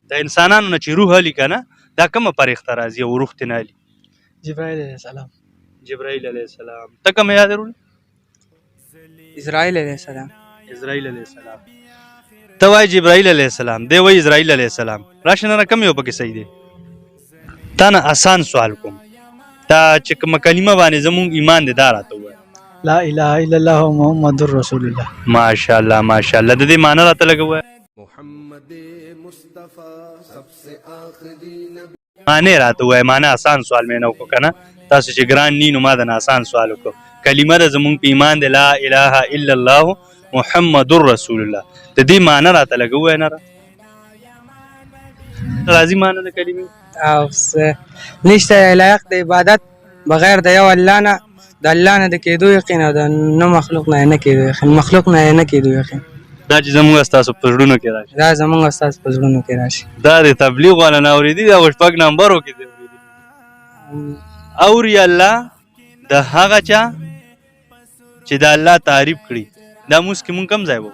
د انسانانو نه چې روح هلي که نه دا کومه فرښته راځي او روح ترې نه هلي؟ جبرائیل علیه السلام. جبرائیل علیه السلام. ته کومه یاد درول؟ اسرائیل علیه السلام. اسرائیل علیه السلام. ته وایي جبرائیل علیه السلام، دی وایي اسرائیل علیه السلام. راشه نه کوم یو پکې صحیح دی؟ تا نه آسان سوال کوم، تا چې کومه کلمه باندې زمونږ ایمان دی دا راته ووایه. لا اله الا الله محمد رسول الله. ماشاءالله ماشاءالله. د دې معنی راته لږ ووایه. محمد مصطفی سب سے آخری نبی. معنی راته ووایه. معنی آسان سوال مې نه وکړو که نه، تاسو چې ګران نی نو ما د نه آسان سوال وکړو. کلمه د زمونږ په ایمان دی لا اله الا الله محمد رسول الله. د دې معنی راته لږ ووایه. نه راځي معنی د کلمې؟ او نشته لایق د عبادت بغیر د یو الله نه، د الله نه د کېدو یقین او د نه مخلوق نه نه کېدو یقین، مخلوق نه نه کېدو یقین. دا چې زموږ ستاسو په زړونو کې راشي، دا زموږ ستاسو په زړونو کې راشي. دا د تبلیغ والا نه اورېدي، دا شپږ نمبرو کې دی اورېدي. اوري الله د هغه چا چې د الله تعریف کړي. دا موږ کې مونږ کم ځای وو؟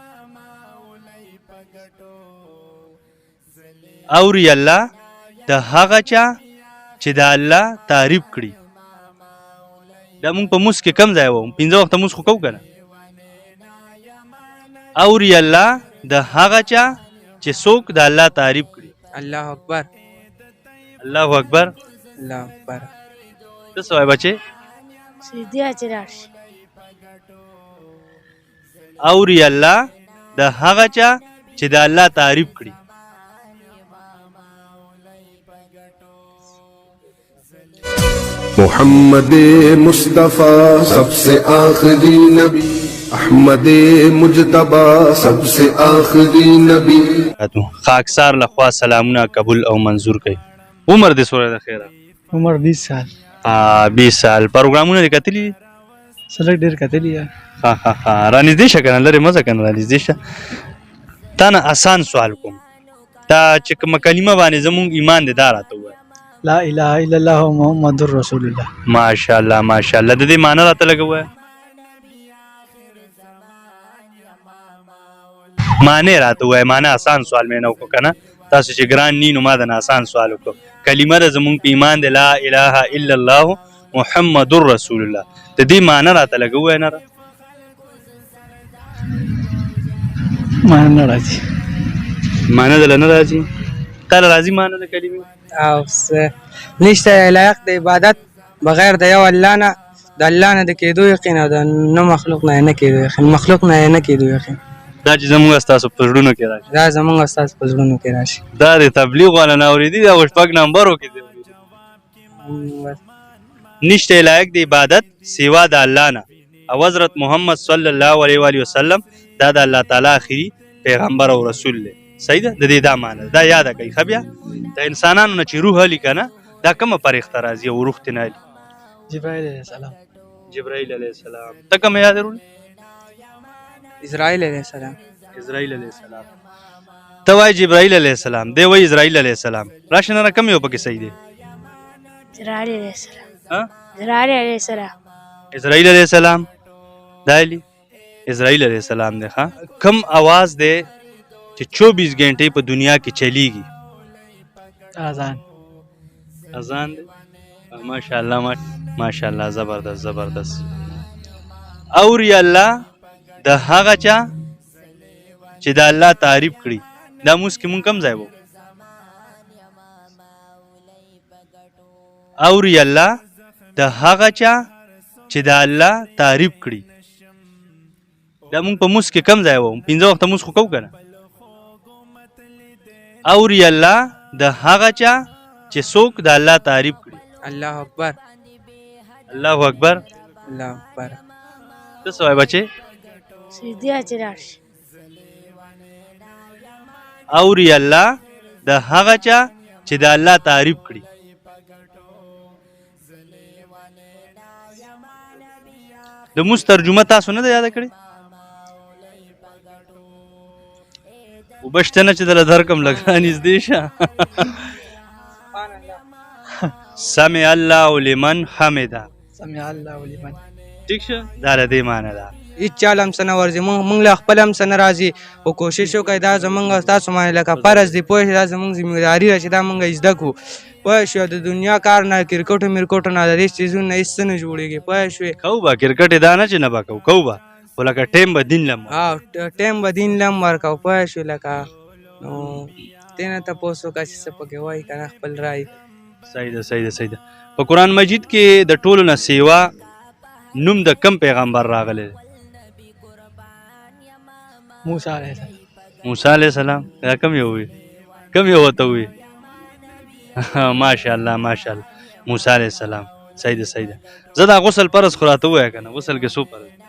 اوري الله د هغه چا چې د الله تعریف کړي. دا مونږ په موږ کې کم ځای وو؟ 5 وخته موږ خو کوو که نه؟ اوري الله د هغه چا چې څوک د الله تعریف کړي. الله اکبر. الله اکبر. الله اکبر. ته څه وایې بچې؟ اوري الله د هغه چا چې د الله تعریف کړي. محمد مصطفی سب سے آخری نبی، احمد مجتبی سب سے آخری نبی. خاکسار لخوا سلامونه قبول او منظور کړي. عمر دې څومره د خیره؟ عمر 20 سال. 20 سال. پروګرامونه دې کتلي؟ سلک ډېر کتلي. رانږدې شه که نه، لرې مه ځه که نه، رانږدې شه. تا نه آسان سوال کوم، تا چې کومه کلمه باندې زمونږ ایمان دی دا راته ووایه. لا اله الا الله محمد رسول الله. ماشاءالله ماشاءالله. د دې معنی راته لږ ووایه. معنی راته ووایه. معنی آسان سوال مې نه وکړو که نه، تاسو چې ګران نی نو ما د نه آسان سوال وکړو. کلمه د زمونږ په ایمان دی لا اله الا الله محمد رسول الله. د دې معنی راته لږ ووایه. نه معنی نه راځي. معنی دله نه راځي؟ تاله راځي معنی د کلمې؟ او نشته لایق د عبادت بغیر د یو الله نه، د الله نه د کېدو یقین او د نه مخلوق نه نه کېدو یقین، مخلوق نه نه کېدو یقین. دا چې زموږ ستاسو په زړونو کې راشي، دا زموږ ستاسو په زړونو کې راشي. دا د تبلیغ والا نه اورېدي، دا شپږ نمبرو کې دی اورېدي. نشته لایق د عبادت سوا د الله نه او حضرت محمد صلی الله علیه و وسلم دا د الله تعالی آخري پیغمبر او رسول دی. صحیح ده؟ د دې دا معنی دا یاده کوي. ښه بیا د انسانانو نه چې روح هلي که نه دا کومه فرښته راځي او روح ترې نه هلي؟ جبرائیل علیه السلام. جبرائیل علیه السلام. ته کومه یاد درول؟ اسرائیل علیه السلام. اسرائیل علیه السلام. ته وایي جبرائیل علیه السلام، دی وایي اسرائیل علیه السلام. راشه نه کوم یو پکې صحیح دی؟ اسرائیل علیه السلام. ها؟ اسرائیل علیه السلام. اسرائیل علیه السلام. دا علی اسرائیل علیه السلام دی. ښه، کوم आवाज دی چې 24 غنټې په دنیا کې چلیږي؟ اذان. اذان دی. ماشاءالله ماشاءالله. زبردست زبردست. اوري الله د هغه چا چې د الله تعریف کړي. دا موږ کې مونږ کم ځای وو؟ اوري الله د هغه چا چې د الله تعریف کړي. دا مونږ په موږ کې کم ځای وو؟ 5 وخته موږ خو کوو که نه؟ اوري الله د هغه چا چې څوک د الله تعریف کړي. الله اکبر. الله اکبر. الله اکبر. ته څه وایې بچې؟ سجدې چې راشي. اوري الله د هغه چا چې د الله تعریف کړي. د موږ ترجمه تاسو نه ده یاده کړې؟ وبشته نه چې دله درکم لږ رانږدې شه. سمع الله لمن حمده. سمع الله لمن. ٹھیک شه؟ دا له دې معنی ده. هیڅ چا له هم څه نه ورځي موږ له خپله هم څه نه راځي خو کوشش وکړئ دا زموږ او ستاسو باندې لکه فرض دی پوه شئ دا زموږ ذمهداري ده چې دا موږ زده کړو پوه شو د دنیا کار نه کرکټو مرکټو نه د دې څیزونو نه هېڅ څه نه جوړېږي پوه شوې کو به کرکټ دا نه چې نه به کو به خو لکه ټیم به دین لم ټایم به دین لم ورکوو پوه شوې لکه نو دې نه تپوس وکړه چې څه پکې وایي که نه خپل رایې صحیح ده صحیح ده صحیح ده په قرآن مجید کې د ټولو نه سیوا نوم د کم پیغمبر راغلی دی موسی علیه السلام موسی علیه السلام دا کم یو وي کم یو ورته وي ماشاءالله ماشاءالله موسی علیه السلام صحیح ده صحیح ده زه دا غسل فرض خو راته ووایه که نه غسل کې څو فرض دي؟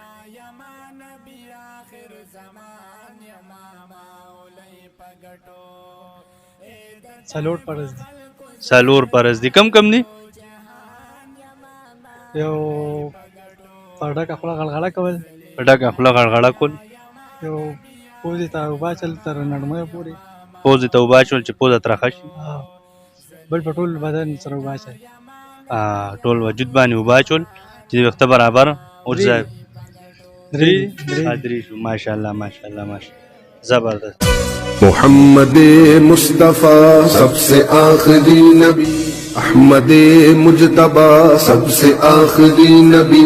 څلور فرض دي څلور فرض دي کم کم دي یو په ډکه خوله غلغله کول په ډکه خوله غړغړه کول یو پوزې ته اوبه اچول تر نړمۍ پورې پوزې ته اوبه اچول چې پوزه ترخه شي بل په ټول بدن سره اوبه اچوي ټول وجود باندې اوبه اچول چې د وخته برابر ورځي درې شو ماشاءالله ماشاءالله ماشاءالله زبردست محمد مصطفیٰ سب سے آخری نبی احمد مجتبی سب سے آخری نبی